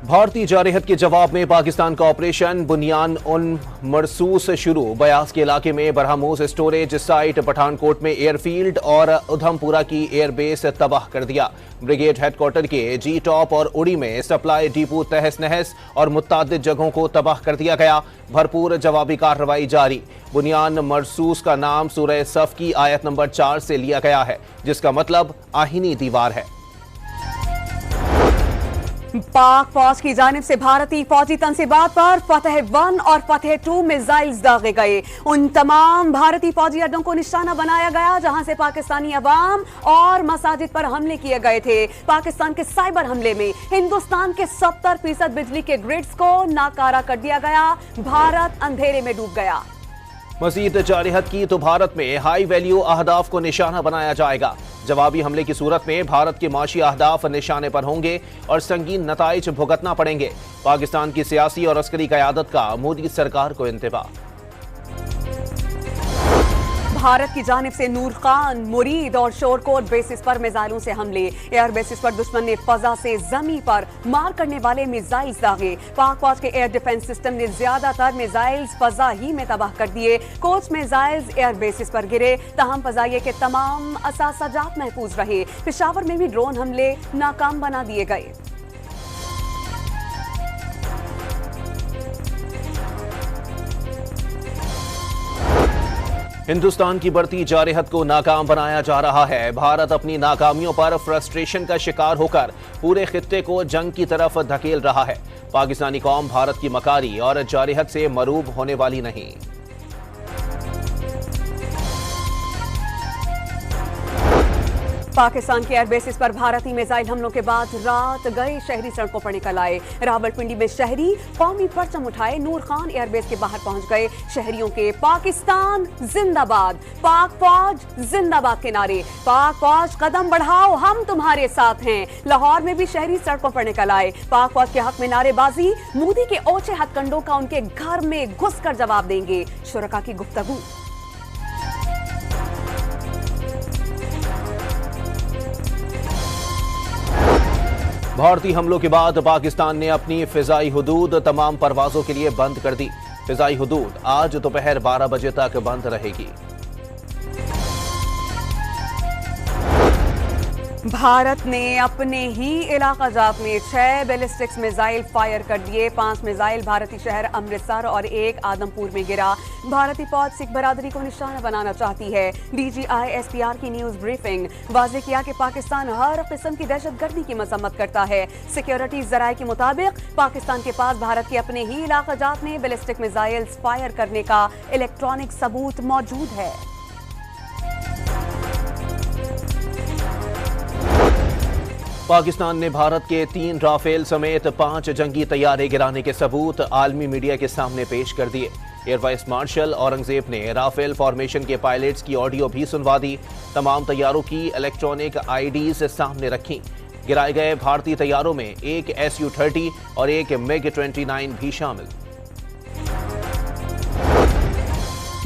भारतीय जारहत के जवाब में पाकिस्तान का ऑपरेशन बुनियान उन मरसूस शुरू। बयास के इलाके में बरहमूस स्टोरेज साइट, पठानकोट में एयरफील्ड और उधमपुरा की एयरबेस तबाह कर दिया। ब्रिगेड हेडक्वार्टर के जी टॉप और उड़ी में सप्लाई डिपो तहस नहस और मुत्तादिद जगहों को तबाह कर दिया गया। भरपूर जवाबी कार्रवाई जारी। बुनियान मरसूस का नाम सूरह सफ की आयत नंबर 4 से लिया गया है, जिसका मतलब आहीनी दीवार है। पाक फौज की जानिब से भारतीय फौजी तनसीबात पर फतह 1 और फतह 2 मिसाइल्स दागे गए। उन तमाम भारतीय फौजी अड्डों को निशाना बनाया गया जहां से पाकिस्तानी अवाम और मसाजिद पर हमले किए गए थे। पाकिस्तान के साइबर हमले में हिंदुस्तान के 70% बिजली के ग्रिड्स को नाकारा कर दिया गया। भारत अंधेरे में डूब गया। मजीद जारहत की तो भारत में हाई वैल्यू अहदाफ को निशाना बनाया जाएगा। जवाबी हमले की सूरत में भारत के माशी अहदाफ निशाने पर होंगे और संगीन नताइज भुगतना पड़ेंगे। पाकिस्तान की सियासी और अस्करी क़यादत का मोदी सरकार को इंतबा। भारत की जानिब से नूर खान, मुरीद और शोरकोट बेसिस पर मिसाइलों से हमले। एयर बेसिस पर दुश्मन ने फजा से जमीन पर मार करने वाले मिसाइल्स दागे। पाक फौज के एयर डिफेंस सिस्टम ने ज्यादातर मिसाइल्स फजा ही में तबाह कर दिए। कुछ मिसाइल्स एयर बेसिस पर गिरे, तहम फजाइये के तमाम असासाजात महफूज रहे। पेशावर में भी ड्रोन हमले नाकाम बना दिए गए। हिंदुस्तान की बढ़ती जारहत को नाकाम बनाया जा रहा है। भारत अपनी नाकामियों पर फ्रस्ट्रेशन का शिकार होकर पूरे खित्ते को जंग की तरफ धकेल रहा है। पाकिस्तानी कौम भारत की मकारी और जारहत से मरूब होने वाली नहीं। पाकिस्तान के एयरबेसिस पर भारतीय मिसाइल हमलों के बाद रात गए शहरी सड़कों पर निकल आए। रावलपिंडी में शहरी कौमी परचम उठाए नूर खान एयरबेस के बाहर पहुंच गए। शहरियों के पाकिस्तान जिंदाबाद, पाक फौज जिंदाबाद के नारे। पाक फौज कदम बढ़ाओ, हम तुम्हारे साथ हैं। लाहौर में भी शहरी सड़कों पर निकल आए। पाक फौज के हक में नारेबाजी। मोदी के ओछे हथकंडों का उनके घर में घुसकर जवाब देंगे। शुरका की गुफ्तगू। भारतीय हमलों के बाद पाकिस्तान ने अपनी फिजाई हुदूद तमाम परवाजों के लिए बंद कर दी। फिजाई हुदूद आज दोपहर 12 बजे तक बंद रहेगी। भारत ने अपने ही इलाका जात में 6 बैलिस्टिक्स मिसाइल फायर कर दिए। 5 मिसाइल भारतीय शहर अमृतसर और 1 आदमपुर में गिरा। भारतीय फौज सिख बरादरी को निशाना बनाना चाहती है। DGI SPR की न्यूज ब्रीफिंग। वाजे किया कि पाकिस्तान हर किस्म की दहशतगर्दी की मजम्मत करता है। सिक्योरिटी जराये के मुताबिक पाकिस्तान के पास भारत के अपने ही इलाका जात में बैलिस्टिक मिसाइल्स फायर करने का इलेक्ट्रॉनिक सबूत मौजूद है। पाकिस्तान ने भारत के 3 राफेल समेत 5 जंगी तैयारे गिराने के सबूत आलमी मीडिया के सामने पेश कर दिए। एयर वाइस मार्शल औरंगजेब ने राफेल फॉर्मेशन के पायलट्स की ऑडियो भी सुनवा दी। तमाम तैयारों की इलेक्ट्रॉनिक आईडीज सामने रखी। गिराए गए भारतीय तैयारों में एक Su-30 और एक MiG-29 भी शामिल।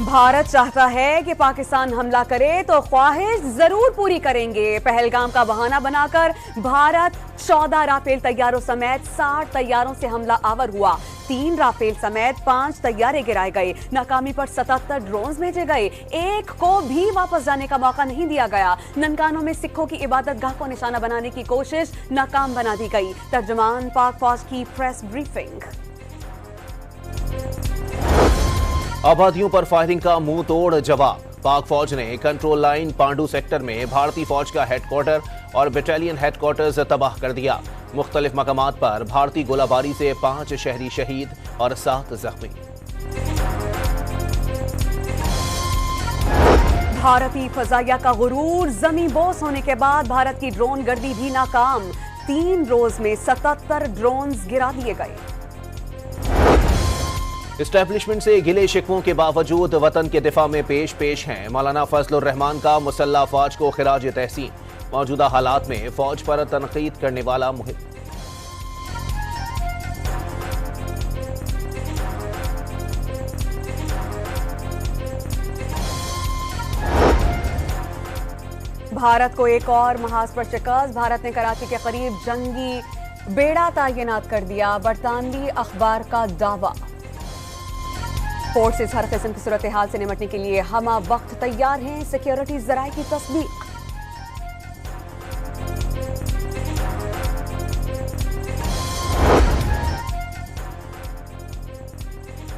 भारत चाहता है कि पाकिस्तान हमला करे तो ख्वाहिश जरूर पूरी करेंगे। पहलगाम का बहाना बनाकर भारत 14 राफेल तैयारों समेत 60 तैयारों से हमला आवर हुआ। 3 राफेल समेत 5 तैयारे गिराए गए। नाकामी पर 77 ड्रोन्स भेजे गए। एक को भी वापस जाने का मौका नहीं दिया गया। ननकानों में सिखों की इबादतगाह को निशाना बनाने की कोशिश नाकाम बना दी गई। तर्जुमान पाक फौज की प्रेस ब्रीफिंग। आबादियों पर फायरिंग का मुंह तोड़ जवाब। पाक फौज ने कंट्रोल लाइन पांडू सेक्टर में भारतीय फौज का हेडक्वार्टर और बटालियन हेडक्वार्टर्स तबाह कर दिया। मुख्तलिफ मकामात पर भारतीय गोलाबारी से 5 शहरी शहीद और 7 जख्मी। भारतीय फजाइया का गुरूर। जमीन बोस होने के बाद भारत की ड्रोन गर्दी भी नाकाम। 3 रोज में 77 ड्रोन्स गिरा दिए गए। इस्टेब्लिशमेंट से गिले शिकवों के बावजूद वतन के दिफा में पेश हैं। मौलाना फजलुर रहमान का मुसल्ला फौज को खिराज तहसीन। मौजूदा हालात में फौज पर तनकीद करने वाला मुहिम। भारत को एक और महाज पर शिकस्त। भारत ने कराची के करीब जंगी बेड़ा तैनात कर दिया, बरतानवी अखबार का दावा। फोर्सेस हर किस्म की सूरत हाल से निपटने के लिए हमा वक्त तैयार हैं, सिक्योरिटी जराए की तस्दीक।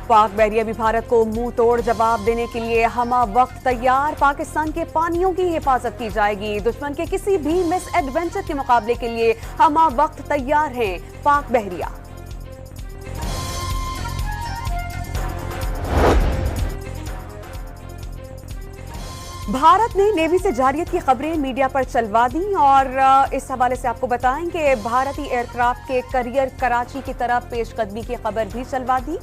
पाक बहरिया भी भारत को मुंह तोड़ जवाब देने के लिए हमा वक्त तैयार, पाकिस्तान के पानियों की हिफाजत की जाएगी। दुश्मन के किसी भी मिस एडवेंचर के मुकाबले के लिए हमा वक्त तैयार हैं, पाक बहरिया। भारत ने नेवी से जारियत की खबरें मीडिया पर चलवा दी और इस हवाले से आपको बताएं कि भारतीय एयरक्राफ्ट के करियर कराची की तरफ पेशकदमी की खबर भी चलवा दी,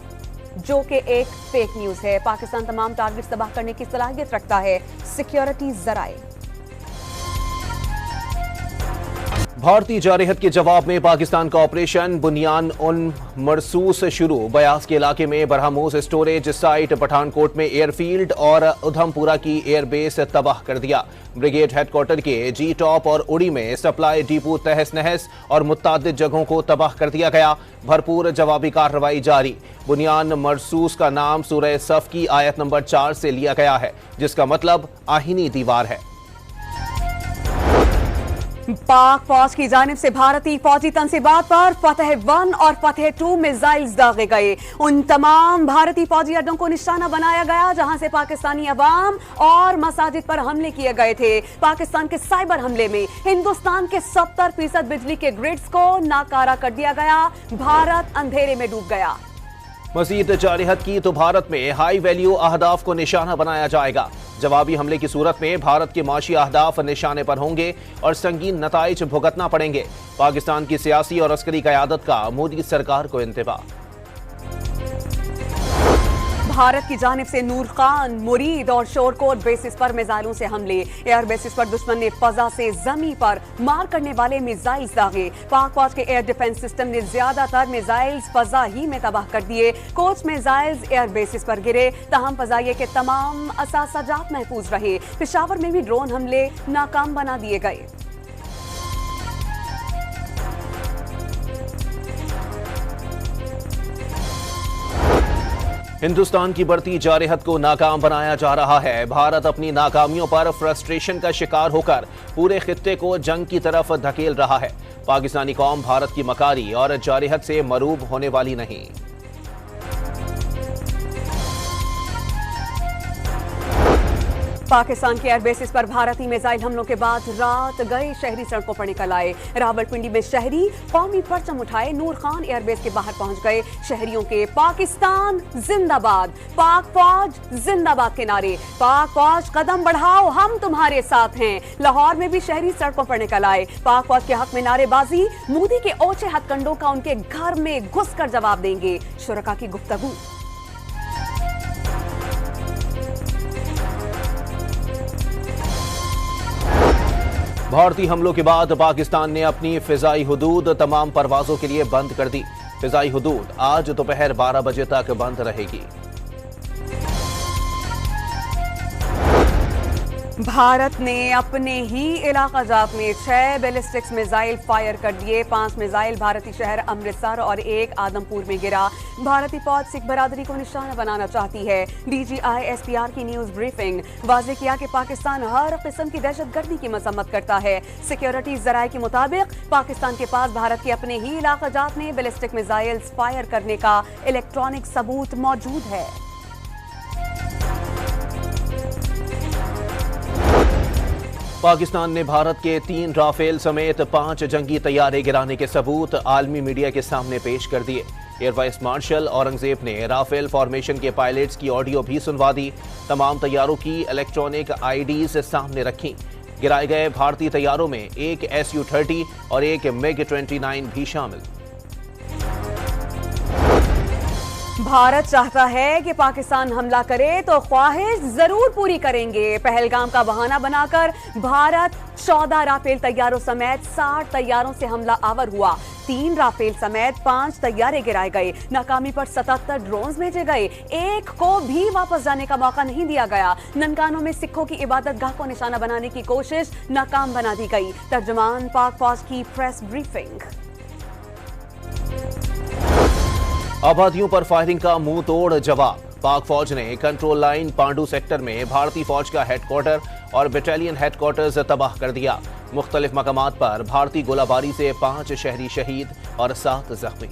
जो कि एक फेक न्यूज है। पाकिस्तान तमाम टारगेट्स तबाह करने की सलाहियत रखता है, सिक्योरिटी जराए। भारतीय जारहत के जवाब में पाकिस्तान का ऑपरेशन बुनियान उन मरसूस शुरू। बयास के इलाके में बरहमूस स्टोरेज साइट, पठानकोट में एयरफील्ड और उधमपुरा की एयरबेस तबाह कर दिया। ब्रिगेड हेडक्वार्टर के जी टॉप और उड़ी में सप्लाई डिपो तहस नहस और मुत्तादिद जगहों को तबाह कर दिया गया। भरपूर जवाबी कार्रवाई जारी। बुनियान मरसूस का नाम सूरह सफ की आयत नंबर 4 से लिया गया है, जिसका मतलब आहीनी दीवार है। पाक फौज की जानिब से भारतीय फौजी तनसीबात पर फतह 1 और फतह 2 मिसाइल्स दागे गए। उन तमाम भारतीय फौजी अड्डों को निशाना बनाया गया जहां से पाकिस्तानी अवाम और मसाजिद पर हमले किए गए थे। पाकिस्तान के साइबर हमले में हिंदुस्तान के 70% बिजली के ग्रिड्स को नाकारा कर दिया गया। भारत अंधेरे में डूब गया। मजीद जारहत की तो भारत में हाई वैल्यू अहदाफ को निशाना बनाया जाएगा। जवाबी हमले की सूरत में भारत के माशी अहदाफ निशाने पर होंगे और संगीन नताइज भुगतना पड़ेंगे। पाकिस्तान की सियासी और अस्करी क़यादत का मोदी सरकार को इंतबा। भारत की जानिब से नूर खान, मुरीद और शोरकोट बेसिस पर मिसाइलों से हमले। एयर बेसिस पर दुश्मन ने फजा से जमीन पर मार करने वाले मिसाइल्स दागे। पाक फौज के एयर डिफेंस सिस्टम ने ज्यादातर मिसाइल्स फजा ही में तबाह कर दिए। कुछ मिसाइल्स एयर बेसिस पर गिरे, तहम फजाइये के तमाम असासाजात महफूज रहे। पेशावर में भी ड्रोन हमले नाकाम बना दिए गए। हिंदुस्तान की बढ़ती जारहत को नाकाम बनाया जा रहा है। भारत अपनी नाकामियों पर फ्रस्ट्रेशन का शिकार होकर पूरे खित्ते को जंग की तरफ धकेल रहा है। पाकिस्तानी कौम भारत की मकारी और जारहत से मरूब होने वाली नहीं। पाकिस्तान के एयरबेसिस पर भारतीय मिसाइल हमलों के बाद रात गए शहरी सड़कों पर निकल आए। रावलपिंडी में शहरी कौमी परचम उठाए नूर खान एयरबेस के बाहर पहुंच गए। शहरियों के पाकिस्तान जिंदाबाद, पाक फौज जिंदाबाद के नारे। पाक फौज कदम बढ़ाओ, हम तुम्हारे साथ हैं। लाहौर में भी शहरी सड़कों पर निकल आए। पाक फौज के हक में नारेबाजी। मोदी के ओछे हथकंडों का उनके घर में घुसकर जवाब देंगे। शुरका की गुफ्तगू। भारतीय हमलों के बाद पाकिस्तान ने अपनी फिजाई हुदूद तमाम परवाजों के लिए बंद कर दी। फिजाई हुदूद आज दोपहर 12 बजे तक बंद रहेगी। भारत ने अपने ही इलाका जात में 6 बैलिस्टिक्स मिसाइल फायर कर दिए। 5 मिसाइल भारतीय शहर अमृतसर और 1 आदमपुर में गिरा। भारतीय फौज सिख बरादरी को निशाना बनाना चाहती है। DGI SPR की न्यूज ब्रीफिंग। वाजे किया कि पाकिस्तान हर किस्म की दहशतगर्दी की मजम्मत करता है। सिक्योरिटी जराये के मुताबिक पाकिस्तान के पास भारत के अपने ही इलाका जात में बैलिस्टिक मिसाइल्स फायर करने का इलेक्ट्रॉनिक सबूत मौजूद है। पाकिस्तान ने भारत के 3 राफेल समेत 5 जंगी तैयारे गिराने के सबूत आलमी मीडिया के सामने पेश कर दिए। एयर वाइस मार्शल औरंगजेब ने राफेल फॉर्मेशन के पायलट्स की ऑडियो भी सुनवा दी। तमाम तैयारों की इलेक्ट्रॉनिक आईडीज सामने रखी। गिराए गए भारतीय तैयारों में एक Su-30 और एक MiG-29 भी शामिल। भारत चाहता है कि पाकिस्तान हमला करे तो ख्वाहिश जरूर पूरी करेंगे। पहलगाम का बहाना बनाकर भारत 14 राफेल तैयारों समेत 60 तैयारों से हमला आवर हुआ। 3 राफेल समेत 5 तैयारे गिराए गए। नाकामी पर 77 ड्रोन्स भेजे गए। एक को भी वापस जाने का मौका नहीं दिया गया। ननकानों में सिखों की इबादतगाह को निशाना बनाने की कोशिश नाकाम बना दी गई। तर्जुमान पाक फौज की प्रेस ब्रीफिंग। आबादियों पर फायरिंग का मुंह तोड़ जवाब। पाक फौज ने कंट्रोल लाइन पांडू सेक्टर में भारतीय फौज का हेडक्वार्टर और बटालियन हेडक्वार्टर्स तबाह कर दिया। मुख्तलिफ मकामात पर भारतीय गोलाबारी से 5 शहरी शहीद और 7 जख्मी।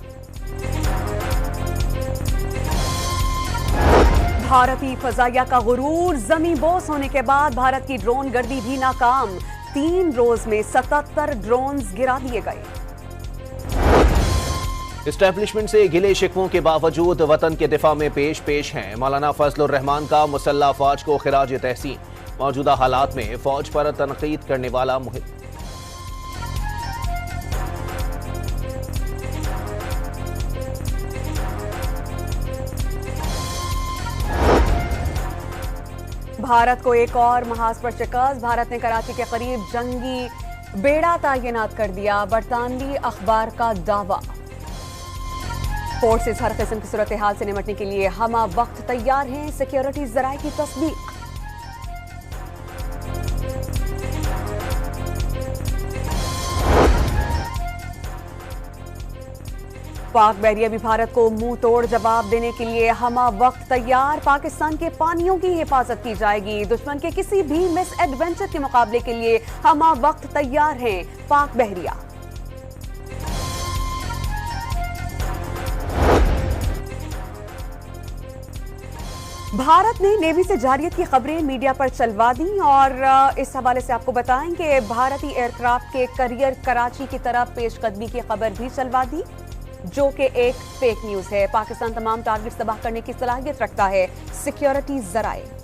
भारतीय फजाइया का गुरूर, जमी बोस होने के बाद भारत की ड्रोन गर्दी भी नाकाम। 3 रोज में 77 ड्रोन्स गिरा दिए गए। इस्टेब्लिशमेंट से गिले शिकवों के बावजूद वतन के दिफा में पेश हैं। मौलाना फजलुर रहमान का मुसल्लह फौज को खिराज तहसीन। मौजूदा हालात में फौज पर तनकीद करने वाला मुहिम। भारत को एक और महाज पर शिकस्त। भारत ने कराची के करीब जंगी बेड़ा तैनात कर दिया। बरतानवी अखबार का दावा। फोर्सेस हर किस्म की सूरत हाल से निपटने के लिए हम वक्त तैयार हैं। सिक्योरिटी जराये की तस्दीक। पाक बहरिया भी भारत को मुंह तोड़ जवाब देने के लिए हम वक्त तैयार। पाकिस्तान के पानियों की हिफाजत की जाएगी। दुश्मन के किसी भी मिस एडवेंचर के मुकाबले के लिए हम वक्त तैयार हैं। पाक बहरिया। भारत ने नेवी से जारियत की खबरें मीडिया पर चलवा दी और इस हवाले से आपको बताएं कि भारतीय एयरक्राफ्ट के करियर कराची की तरफ पेशकदमी की खबर भी चलवा दी, जो कि एक फेक न्यूज है। पाकिस्तान तमाम टारगेट्स तबाह करने की सलाहियत रखता है। सिक्योरिटी जराये।